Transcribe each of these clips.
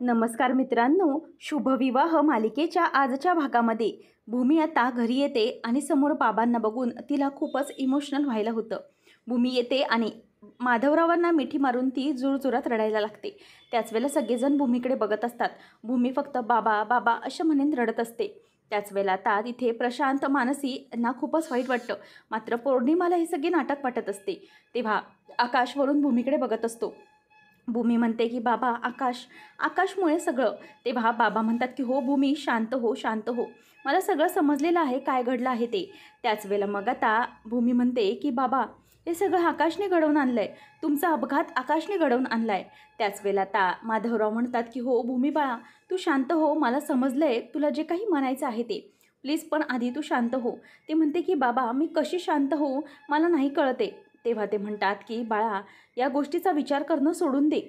नमस्कार मित्रांनो, शुभविवाह मालिकेच्या आजच्या भागामध्ये भूमी आता घरी येते आणि समोर बाबांना बघून तिला खूपच इमोशनल व्हायला होतं. भूमी येते आणि माधवरावांना मिठी मारून ती जोरजोरात रडायला लागते. त्याच वेळेला सगळेजण भूमीकडे बघत असतात. भूमी फक्त बाबा बाबा अशा म्हणून रडत असते. त्याच वेळेला आता तिथे प्रशांत मानसी यांना खूपच वाईट वाटतं. मात्र पौर्णिमाला हे सगळे नाटक वाटत असते. तेव्हा आकाशवरून भूमीकडे बघत असतो. भूमी म्हणते की बाबा आकाशमुळे सगळं. तेव्हा बाबा म्हणतात की हो भूमी, शांत हो शांत हो, मला सगळं समजलेलं आहे काय घडलं आहे ते. त्याच वेळेला मग आता भूमी म्हणते की बाबा हे सगळं आकाशने घडवून आणलं आहे, तुमचा अपघात आकाशने घडवून आणला आहे. त्याच वेळेला आता माधवराव म्हणतात की हो भूमी बाळा, तू शांत हो, मला समजलं आहे तुला जे काही म्हणायचं आहे ते, प्लीज पण आधी तू शांत हो. ते म्हणते की बाबा मी कशी शांत हो, मला नाही कळते. तेव्हा ते म्हणतात की बाळा, या गोष्टीचा विचार करणं सोडून दे,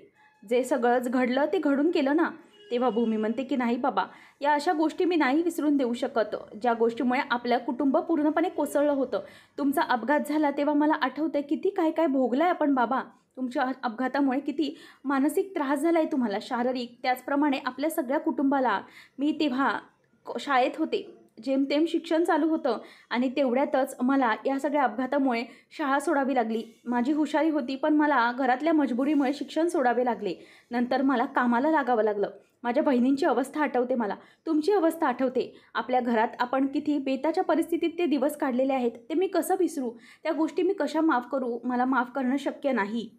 जे सगळंच घडलं ते घडून गेलं ना. तेव्हा भूमी म्हणते की नाही बाबा, या अशा गोष्टी मी नाही विसरून देऊ शकत, ज्या गोष्टीमुळे आपलं कुटुंब पूर्णपणे कोसळलं होतं. तुमचा अपघात झाला तेव्हा मला आठवतं किती काय काय भोगलं आहे आपण बाबा. तुमच्या अपघातामुळे किती मानसिक त्रास झाला आहे तुम्हाला, शारीरिक, त्याचप्रमाणे आपल्या सगळ्या कुटुंबाला. मी तेव्हा शाळेत होते, जेमतेम शिक्षण चालू होतं आणि तेवढ्यातच मला या सगळ्या अपघातामुळे शाळा सोडावी लागली. माझी हुशारी होती पण मला घरातल्या मजबुरीमुळे शिक्षण सोडावे लागले. नंतर मला कामाला लागावं लागलं. माझ्या बहिणींची अवस्था आठवते, मला तुमची अवस्था आठवते. आपल्या घरात आपण किती बेताच्या परिस्थितीत ते दिवस काढलेले आहेत, ते मी कसं विसरू. त्या गोष्टी मी कशा माफ करू, मला माफ करणं शक्य नाही.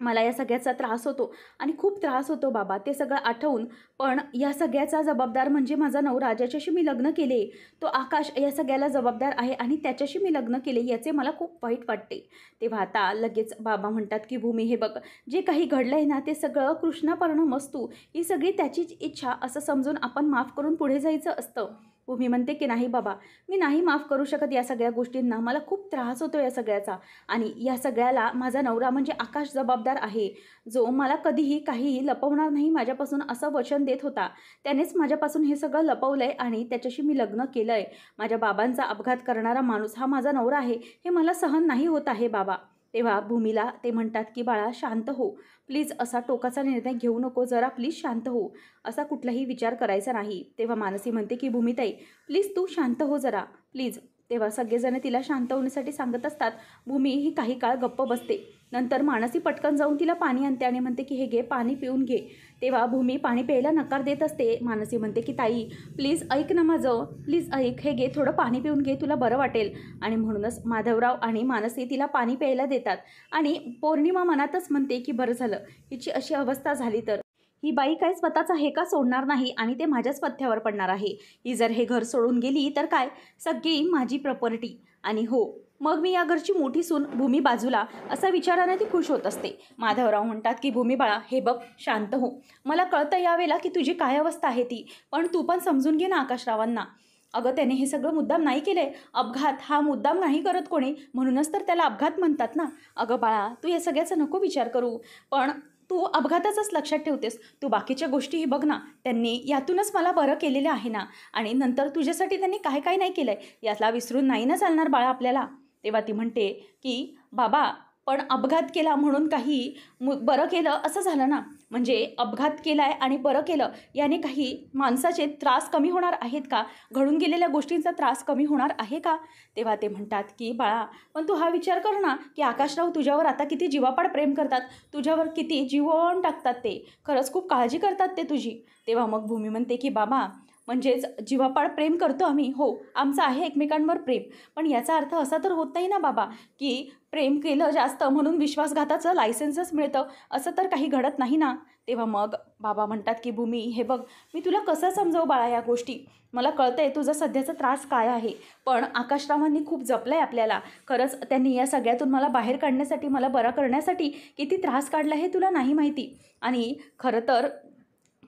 मला या सगळ्याचा त्रास होतो आणि खूप त्रास होतो बाबा ते सगळं आठवून. पण या सगळ्याचा जबाबदार म्हणजे माझा नवरा, ज्याच्याशी मी लग्न केले, तो आकाश या सगळ्याला जबाबदार आहे आणि त्याच्याशी मी लग्न केले याचे मला खूप वाईट वाटते. तेव्हा आता लगेच बाबा म्हणतात की भूमी हे बघ, जे काही घडलं आहे ना ते सगळं कृष्णापर्णमस्तू, ही सगळी त्याचीच इच्छा असं समजून आपण माफ करून पुढे जायचं असतं. भूमी म्हणते की नाही बाबा, मी नाही माफ करू शकत या सगळ्या गोष्टींना, मला खूप त्रास होतो या सगळ्याचा. आणि या सगळ्याला माझा नवरा म्हणजे आकाश जबाबदार आहे, जो मला कधीही काहीही लपवणार नाही माझ्यापासून असं वचन देत होता. त्यानेच माझ्यापासून हे सगळं लपवलं आहे आणि त्याच्याशी मी लग्न केलं आहे. माझ्या बाबांचा अपघात करणारा माणूस हा माझा नवरा आहे, हे मला सहन नाही होत आहे बाबा. तेव्हा भूमीला ते म्हणतात की बाळा शांत हो, प्लीज असा टोकाचा निर्णय घेऊ नको, जरा प्लीज शांत हो, असा कुठलाही विचार करायचा नाही. तेव्हा मानसी म्हणते की भूमीताई प्लीज तू शांत हो जरा प्लीज. तेव्हा सगळेजण तिला शांत होण्यासाठी सांगत असतात. भूमी ही काही काळ गप्प बसते. नंतर मानसी पटकन जाऊन तिला पाणी आणते आणि म्हणते की हे घे पाणी पिऊन घे. तेव्हा भूमी पाणी प्यायला नकार देत असते. मानसी म्हणते की ताई प्लीज ऐक ना माझं, प्लीज ऐक, हे घे थोडं पाणी पिऊन घे, तुला बरं वाटेल. आणि म्हणूनच माधवराव आणि मानसी तिला पाणी प्यायला देतात. आणि पौर्णिमा मनातच म्हणते की बरं झालं, हिची अशी अवस्था झाली तर ही बाई काय स्वतःचा हे का सोडणार नाही आणि ते माझ्याच पथ्यावर पडणार आहे. ही जर हे घर सोडून गेली तर काय, सगळी माझी प्रॉपर्टी. आणि हो, मग मी या घरची मोठी सून, भूमी बाजूला, असा विचाराने ती खुश होत असते. माधवराव म्हणतात की भूमी बाळा हे बघ शांत हो, मला कळतं यावेळेला की तुझी काय अवस्था आहे ती, पण तू पण समजून घे ना आकाशरावांना. अगं त्याने हे सगळं मुद्दाम नाही केले, अपघात हा मुद्दाम नाही करत कोणी, म्हणूनच तर त्याला अपघात म्हणतात ना. अगं बाळा तू या सगळ्याचा नको विचार करू, पण तू अपघाताचंच लक्षात ठेवतेस, तू बाकीच्या गोष्टीही बघ ना. त्यांनी यातूनच मला बरं केलेलं आहे ना, आणि नंतर तुझ्यासाठी त्यांनी काय काय नाही केलं आहे, यातला विसरून नाही ना चालणार बाळा आपल्याला. तेव्हा ती म्हणते की बाबा पण अपघात केला म्हणून काही बरं केलं असं झालं ना, म्हणजे अपघात केला आहे आणि बरं केलं याने काही माणसाचे त्रास कमी होणार आहेत का, घडून गेलेल्या गोष्टींचा त्रास कमी होणार आहे का. तेव्हा ते म्हणतात की बाळा पण तू हा विचार कर ना की आकाशराव तुझ्यावर आता किती जीवापाड प्रेम करतात, तुझ्यावर किती जीवन टाकतात, ते खरंच खूप काळजी करतात ते तुझी. तेव्हा मग भूमी म्हणते की बाबा म्हणजेच जीवापाड प्रेम करतो आम्ही, हो आमचं आहे एकमेकांवर प्रेम, पण याचा अर्थ असा तर होत नाही ना बाबा की प्रेम केलं जास्त म्हणून विश्वासघाताचं लायसन्सच मिळतं, असं तर काही घडत नाही ना. तेव्हा मग बाबा म्हणतात की भूमी हे बघ, मी तुला कसं समजावू बाळा या गोष्टी, मला कळतं आहे तुझा सध्याचा त्रास काय आहे, पण आकाशरावांनी खूप जपलं आहे आपल्याला. खरंच त्यांनी या सगळ्यातून मला बाहेर काढण्यासाठी, मला बरा करण्यासाठी किती त्रास काढला हे तुला नाही माहिती. आणि खरं तर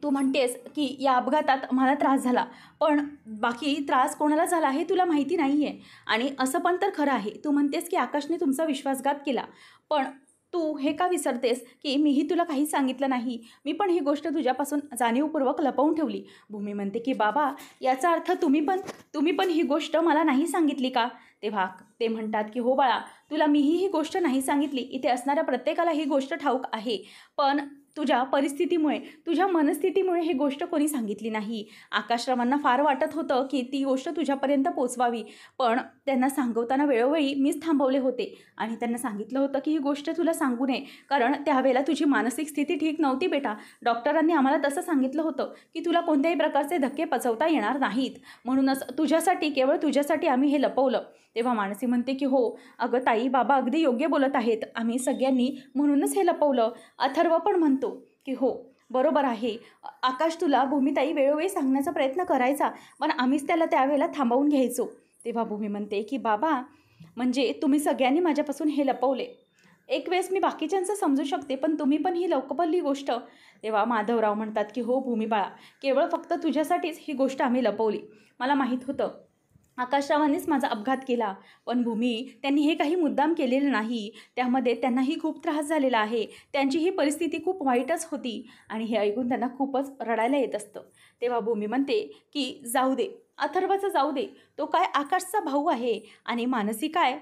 तू म्हणतेस की या अपघातात मला त्रास झाला, पण बाकी त्रास कोणाला झाला हे तुला माहिती नाही आहे. आणि असं पण तर खरं आहे, तू म्हणतेस की आकाशने तुमचा विश्वासघात केला, पण तू हे का विसरतेस की मीही तुला काही सांगितलं नाही, मी पण ही गोष्ट तुझ्यापासून जाणीवपूर्वक लपवून ठेवली. भूमी म्हणते की बाबा याचा अर्थ तुम्ही पण ही गोष्ट मला नाही सांगितली का. तेव्हा ते म्हणतात की हो बाळा, तुला मीही ही गोष्ट नाही सांगितली, इथे असणाऱ्या प्रत्येकाला ही गोष्ट ठाऊक आहे, पण तुझ्या परिस्थितीमुळे, तुझ्या मनस्थितीमुळे ही गोष्ट कोणी सांगितली नाही. आकाशरावांना फार वाटत होतं की ती गोष्ट तुझ्यापर्यंत पोचवावी, पण त्यांना सांगवताना वेळोवेळी मीच थांबवले होते आणि त्यांना सांगितलं होतं की ही गोष्ट तुला सांगू नये, कारण त्यावेळेला तुझी मानसिक स्थिती ठीक नव्हती बेटा. डॉक्टरांनी आम्हाला तसं सांगितलं होतं की तुला कोणत्याही प्रकारचे धक्के पचवता येणार नाहीत, म्हणूनच तुझ्यासाठी, केवळ तुझ्यासाठी आम्ही हे लपवलं. तेव्हा मानसी म्हणते की हो अगं ताई, बाबा अगदी योग्य बोलत आहेत, आम्ही सगळ्यांनी म्हणूनच हे लपवलं. अथर्व पण म्हणतो की हो बरोबर आहे, आकाश तुला भूमिताई वेळोवेळी सांगण्याचा प्रयत्न करायचा, पण आम्हीच त्याला त्यावेळेला थांबवून घ्यायचो. तेव्हा भूमी म्हणते की बाबा, म्हणजे तुम्ही सगळ्यांनी माझ्यापासून हे लपवले. एक वेळेस मी बाकीच्यांचं समजू शकते, पण तुम्ही पण ही लपवली गोष्ट. तेव्हा माधवराव म्हणतात की हो भूमी बाळा, केवळ फक्त तुझ्यासाठीच ही गोष्ट आम्ही लपवली. मला माहीत होतं आकाशरावांनीच माझा अपघात केला, पण भूमी त्यांनी हे काही मुद्दाम केलेलं नाही. त्यामध्ये त्यांनाही खूप त्रास झालेला आहे. त्यांची ही परिस्थिती खूप वाईटच होती आणि हे ऐकून त्यांना खूपच रडायला येत असतं. तेव्हा भूमी म्हणते की जाऊ दे, अथर्वचं जाऊ दे, तो काय आकाशचा भाऊ आहे. आणि मानसी काय,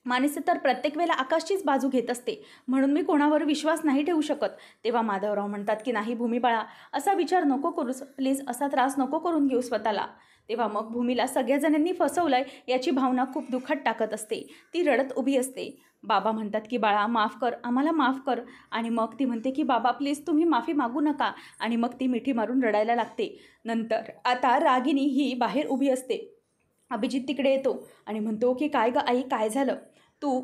मानसी तर प्रत्येक वेळेला आकाशचीच बाजू घेत असते, म्हणून मी कोणावर विश्वास नाही ठेवू शकत. तेव्हा माधवराव म्हणतात की नाही भूमी बाळा, असा विचार नको करूस प्लीज, असा त्रास नको करून घेऊ स्वतःला. तेव्हा मग भूमीला सगळ्याजणांनी फसवलंय याची भावना खूप दुःखात टाकत असते. ती रडत उभी असते. बाबा म्हणतात की बाळा माफ कर, आम्हाला माफ कर. आणि मग ती म्हणते की बाबा प्लीज तुम्ही माफी मागू नका. आणि मग ती मिठी मारून रडायला लागते. नंतर आता रागिनी ही बाहेर उभी असते. अभिजित तिकडे येतो आणि म्हणतो की काय गं आई, काय झालं, तू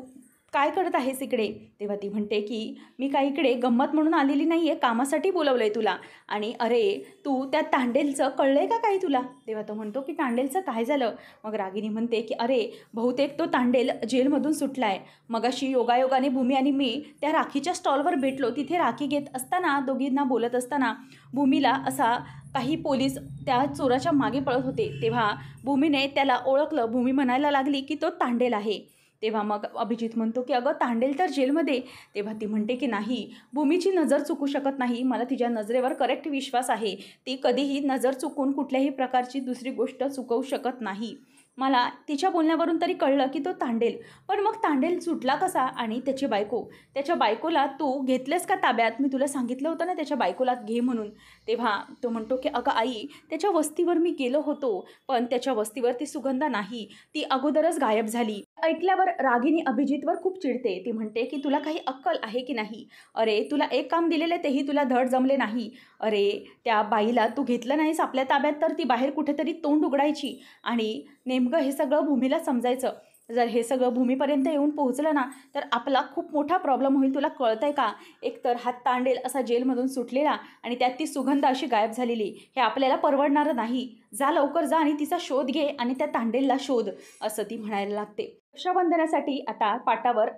काय करत आहेस इकडे. तेव्हा ती म्हणते की मी काही इकडे गंमत म्हणून आलेली नाही आहे, कामासाठी बोलवलं आहे तुला. आणि अरे तू त्या तांडेलचं कळलं आहे का काही तुला. तेव्हा तो म्हणतो की तांडेलचं काय झालं. मग रागिनी म्हणते की अरे बहुतेक तो तांडेल जेलमधून सुटला आहे. मगाशी योगायोगाने भूमी आणि मी त्या राखीच्या स्टॉलवर भेटलो. तिथे राखी घेत असताना, दोघींना बोलत असताना भूमीला असा काही पोलीस त्या चोराच्या मागे पळत होते. तेव्हा भूमीने त्याला ओळखलं. भूमी म्हणायला लागली की तो तांडेल आहे. तेव्हा मग अभिजित म्हणतो की अगं तांडेल तर जेलमध्ये. तेव्हा ती म्हणते की नाही, भूमीची नजर चुकू शकत नाही, मला तिच्या नजरेवर करेक्ट विश्वास आहे. ती कधीही नजर चुकून कुठल्याही प्रकारची दुसरी गोष्ट चुकवू शकत नाही. मला तिच्या बोलण्यावरून तरी कळलं की तो तांडेल. पण मग तांडेल सुटला कसा. आणि त्याची बायको, त्याच्या बायकोला तू घेतलेस का ताब्यात. मी तुला सांगितलं होतं ना त्याच्या बायकोला घे म्हणून. तेव्हा तो म्हणतो की अगं आई, त्याच्या वस्तीवर मी गेलो होतो, पण त्याच्या वस्तीवर ती सुगंधा नाही, ती अगोदरच गायब झाली. ऐकल्यावर रागिनी अभिजितवर खूप चिडते. ती म्हणते की तुला काही अक्कल आहे की नाही. अरे तुला एक काम दिलेलं तेही तुला धड जमले नाही. अरे त्या बाईला तू घेतलं नाहीस आपल्या ताब्यात तर ती बाहेर कुठेतरी तोंड उघडायची. आणि नेमकं हे सगळं भूमीला समजायचं. जर हे सगळं भूमीपर्यंत येऊन पोहोचलं ना, तर आपला खूप मोठा प्रॉब्लेम होईल. तुला कळतंय का. एकतर हा तांडेल असा जेलमधून सुटलेला आणि त्यात ती सुगंध अशी गायब झालेली, हे आपल्याला परवडणारं नाही. जा लवकर जा आणि तिचा शोध घे आणि त्या तांडेलला शोध, असं ती म्हणायला लागते. रक्षाबंधनासाठी आता पाटावर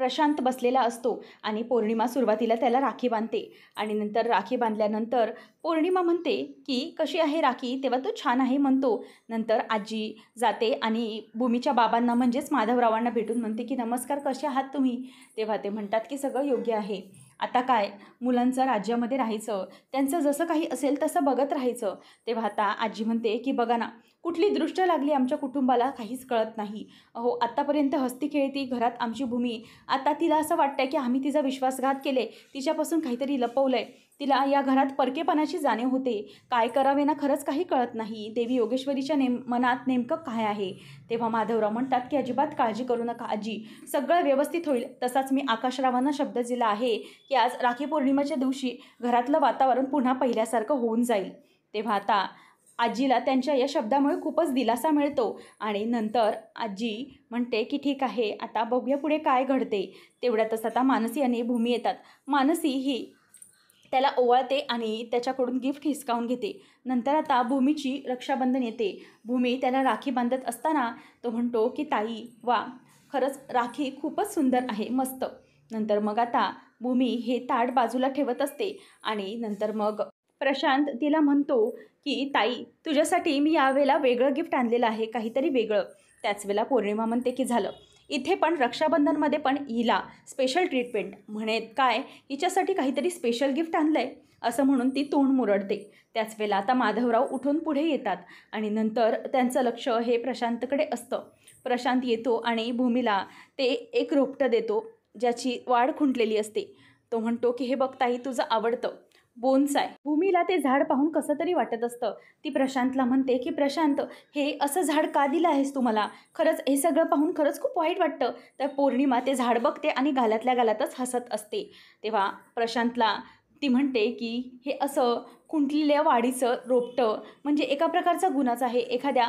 प्रशांत बसलेला असतो आणि पौर्णिमा सुरुवातीला त्याला राखी बांधते. आणि नंतर राखी बांधल्यानंतर पौर्णिमा म्हणते की कशी आहे राखी. तेव्हा तो छान आहे म्हणतो. नंतर आजी जाते आणि भूमीच्या बाबांना म्हणजेच माधवरावांना भेटून म्हणते की नमस्कार, कसे आहात तुम्ही. तेव्हा ते म्हणतात की सगळं योग्य आहे. आता काय, मुलांचं राज्यामध्ये राहायचं, त्यांचं जसं काही असेल तसं बघत राहायचं. तेव्हा आता आजी म्हणते की बघा ना, कुठली दृष्ट लागली आमच्या कुटुंबाला काहीच कळत नाही. अहो आत्तापर्यंत हसती खेळती घरात आमची भूमी, आता तिला असं वाटतं की आम्ही तिचा विश्वासघात केले, तिच्यापासून काहीतरी लपवलं आहे. तिला या घरात परकेपणाची जाणीव होते. काय करावे ना खरंच काही कळत नाही. देवी योगेश्वरीच्या मनात नेमकं काय आहे. तेव्हा माधवराव म्हणतात की अजिबात काळजी करू नका आजी, सगळं व्यवस्थित होईल. तसाच मी आकाशरावांना शब्द दिला आहे की आज राखी पौर्णिमेच्या दिवशी घरातलं वातावरण पुन्हा पहिल्यासारखं होऊन जाईल. तेव्हा आता आजीला त्यांच्या या शब्दामुळे खूपच दिलासा मिळतो. आणि नंतर आजी म्हणते की ठीक आहे, आता बघूया पुढे काय घडते. तेवढ्यातच आता मानसी आणि भूमी येतात. मानसी ही त्याला ओवाळते आणि त्याच्याकडून गिफ्ट हिसकावून घेते. नंतर आता भूमीची रक्षाबंधन येते. भूमी त्याला राखी बांधत असताना तो म्हणतो की ताई वा, खरंच राखी खूपच सुंदर आहे, मस्त. नंतर मग आता भूमी हे ताट बाजूला ठेवत असते आणि नंतर मग प्रशांत तिला म्हणतो की ताई तुझ्यासाठी मी यावेळेला वेगळं गिफ्ट आणलेलं आहे, काहीतरी वेगळं. त्याच वेळेला पौर्णिमा म्हणते की झालं, इथे पण रक्षाबंधनमध्ये पण हिला स्पेशल ट्रीटमेंट म्हणेत काय, हिच्यासाठी काहीतरी स्पेशल गिफ्ट आणलं आहे असं म्हणून ती तोंड मुरडते. त्याच वेळेला आता माधवराव उठून पुढे येतात आणि नंतर त्यांचं लक्ष हे प्रशांतकडे असतं. प्रशांत येतो आणि भूमीला ते एक रोपटं देतो ज्याची वाढ खुंटलेली असते. तो म्हणतो की हे बघ ताई, तुझं आवडतं बोन्साय. भूमीला ते झाड पाहून कसं तरी वाटत असतं. ती प्रशांतला म्हणते की प्रशांत, हे असं झाड का दिलं आहेस तू मला? खरंच हे सगळं पाहून खरंच खूप वाईट वाटतं. तर पौर्णिमा ते झाड बघते आणि गालातल्या गालातच हसत असते. तेव्हा प्रशांतला ती म्हणते की हे असं खुंटलेल्या वाढीचं रोपटं म्हणजे एका प्रकारचा गुन्हाच आहे. एखाद्या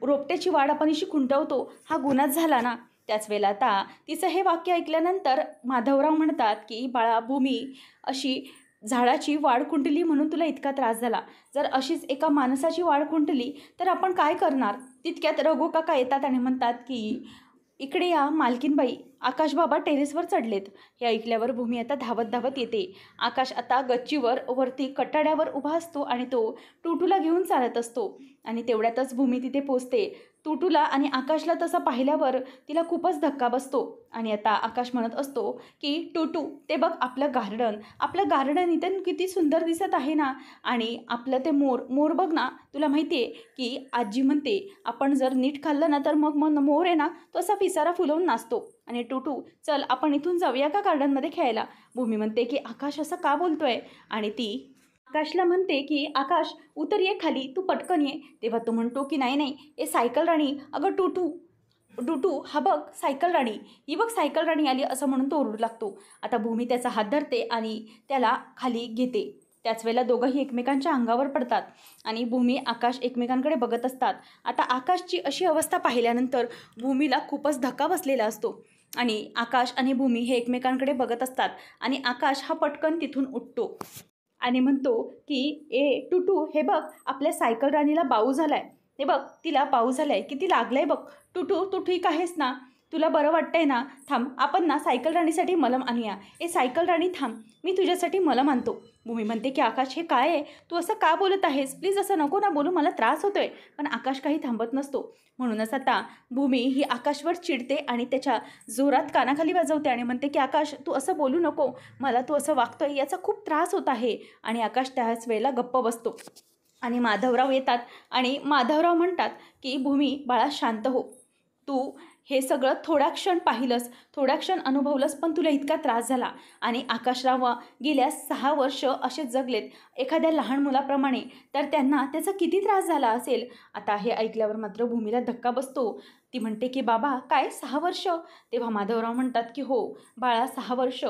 रोपट्याची वाढ आपण अशी खुंटवतो, हा गुन्हाच झाला ना. त्याच वेळेला आता तिचं हे वाक्य ऐकल्यानंतर माधवराव म्हणतात की बाळा भूमी, अशी झाडाची वाढ खुंटली म्हणून तुला इतका त्रास झाला. जर अशीच एका माणसाची वाढ खुंटली तर आपण काय करणार? तितक्यात रघु काका येतात आणि म्हणतात की इकडे या मालकीनबाई, आकाश बाबा टेरेसवर चढलेत. हे ऐकल्यावर भूमी आता धावत धावत येते. आकाश आता गच्चीवर वरती कट्टाड्यावर उभा असतो आणि तो टुटूला घेऊन चालत असतो. आणि तेवढ्यातच भूमी तिथे पोचते. टुटूला आणि आकाशला तसं पाहिल्यावर तिला खूपच धक्का बसतो. आणि आता आकाश म्हणत असतो की टुटू, ते बघ आपलं गार्डन इथं किती सुंदर दिसत आहे ना. आणि आपलं ते मोर बघ ना, तुला माहिती आहे की आजी म्हणते आपण जर नीट खाल्लं ना तर मग मोर आहे ना तो असा पिसारा फुलवून नाचतो. आणि टुटू, चल आपण इथून जाऊया का गार्डनमध्ये खेळायला? भूमी म्हणते की आकाश असं का बोलतोय? आणि ती आकाशला म्हणते की आकाश, उतर, ये खाली, तू पटकन ये. तेव्हा तो म्हणतो की नाही नाही, ए सायकल राणी, अगं टुटू हा बघ सायकल राणी, ही बघ सायकल राणी आली, असं म्हणून तो ओरडू लागतो. आता भूमी त्याचा हात धरते आणि त्याला खाली घेते. त्याच वेळेला दोघंही एकमेकांच्या अंगावर पडतात आणि भूमी आकाश एकमेकांकडे बघत असतात. आता आकाशची अशी अवस्था पाहिल्यानंतर भूमीला खूपच धक्का बसलेला असतो. आणि आकाश आणि भूमी हे एकमेकांकडे बघत असतात आणि आकाश हा पटकन तिथून उठतो आणि म्हणतो की ए टुटू, हे बघ आपल्या सायकल राणीला बाऊ झालाय. हे बघ तिला बाऊ झालाय, किती लागलंय बघ. टुटू, तू ठीक आहेस ना? तुला बरं वाटतंय ना? थांब, आपण ना सायकल राणीसाठी मलम आणूया. ए सायकल राणी थांब, मी तुझ्यासाठी मलम आणतो. भूमी म्हणते की आकाश, हे काय आहे? तू असं का बोलत आहेस? प्लीज असं नको ना बोलू, मला त्रास होतोय. पण आकाश काही थांबत नसतो. म्हणूनच आता भूमी ही आकाशवर चिडते आणि त्याच्या जोरात कानाखाली वाजवते आणि म्हणते की आकाश, तू असं बोलू नको, मला तू असं वागतोय याचा खूप त्रास होत आहे. आणि आकाश त्याच वेळेला गप्प बसतो. आणि माधवराव येतात आणि माधवराव म्हणतात की भूमी बाळा, शांत हो. तू हे सगळं थोडा क्षण पाहिलंस, थोडा क्षण अनुभवलंस, पण तुला इतका त्रास झाला. आणि आकाशराव गेल्या 6 वर्ष असे जगलेत एखाद्या लहान मुलाप्रमाणे, तर त्यांना त्याचा किती त्रास झाला असेल. आता हे ऐकल्यावर मात्र भूमीला धक्का बसतो. ती म्हणते की बाबा काय 6 वर्ष? तेव्हा माधवराव म्हणतात की हो बाळा, 6 वर्ष.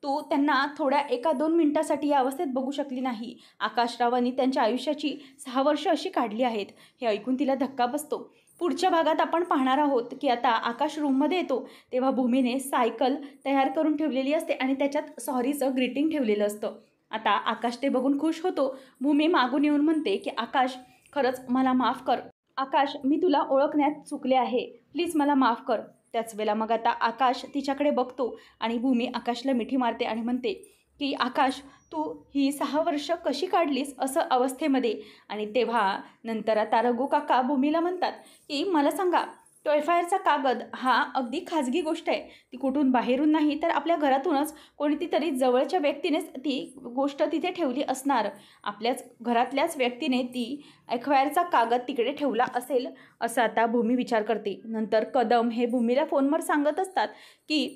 तू त्यांना थोड्या 1-2 मिनिटासाठी या अवस्थेत बघू शकली नाही. आकाशरावांनी त्यांच्या आयुष्याची 6 वर्ष अशी काढली आहेत. हे ऐकून तिला धक्का बसतो. पुढच्या भागात आपण पाहणार आहोत की आता आकाश रूममध्ये येतो तेव्हा भूमीने सायकल तयार करून ठेवलेली असते आणि त्याच्यात सॉरीचं ग्रीटिंग ठेवलेलं असतं. आता आकाश ते बघून खुश होतो. भूमी मागून येऊन म्हणते की आकाश, खरंच मला माफ कर. आकाश, मी तुला ओळखण्यात चुकले आहे, प्लीज मला माफ कर. त्याच वेळेला मग आता आकाश तिच्याकडे बघतो आणि भूमी आकाशला मिठी मारते आणि म्हणते की आकाश, तू ही 6 वर्ष कशी काढलीस असं अवस्थेमध्ये? आणि तेव्हा नंतर आता रघु काका भूमीला म्हणतात की मला सांगा, टॉयफायरचा कागद हा अगदी खाजगी गोष्ट आहे. ती कुठून बाहेरून नाही तर आपल्या घरातूनच कोणती तरी जवळच्या व्यक्तीनेच ती गोष्ट तिथे ठेवली असणार. आपल्याच घरातल्याच व्यक्तीने ती एक्वायरचा कागद तिकडे ठेवला असेल, असं आता भूमी विचार करते. नंतर कदम हे भूमीला फोनवर सांगत असतात की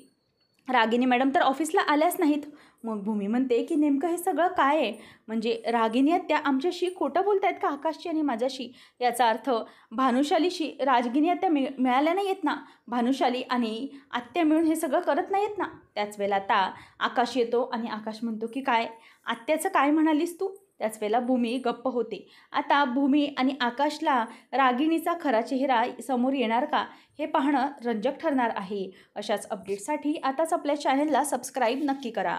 रागिनी मॅडम तर ऑफिसला आल्याच नाहीत. मग भूमी म्हणते की नेमकं हे सगळं काय आहे? म्हणजे रागिनी आत्या आमच्याशी खोटं बोलत आहेत का आकाशची आणि माझ्याशी? याचा अर्थ भानुशालीशी रागिनी आत्या मिळाल्या नाही आहेत ना? भानुशाली आणि आत्या मिळून हे सगळं करत नाही आहेत ना? त्याच वेळेला आता आकाश येतो आणि आकाश म्हणतो की काय आत्याचं काय म्हणालीस तू? त्याच वेळेला भूमी गप्प होते. आता भूमी आणि आकाशला रागिणीचा खरा चेहरा समोर येणार का, हे पाहणं रंजक ठरणार आहे. अशाच अपडेटसाठी आताच आपल्या चॅनलला सबस्क्राईब नक्की करा.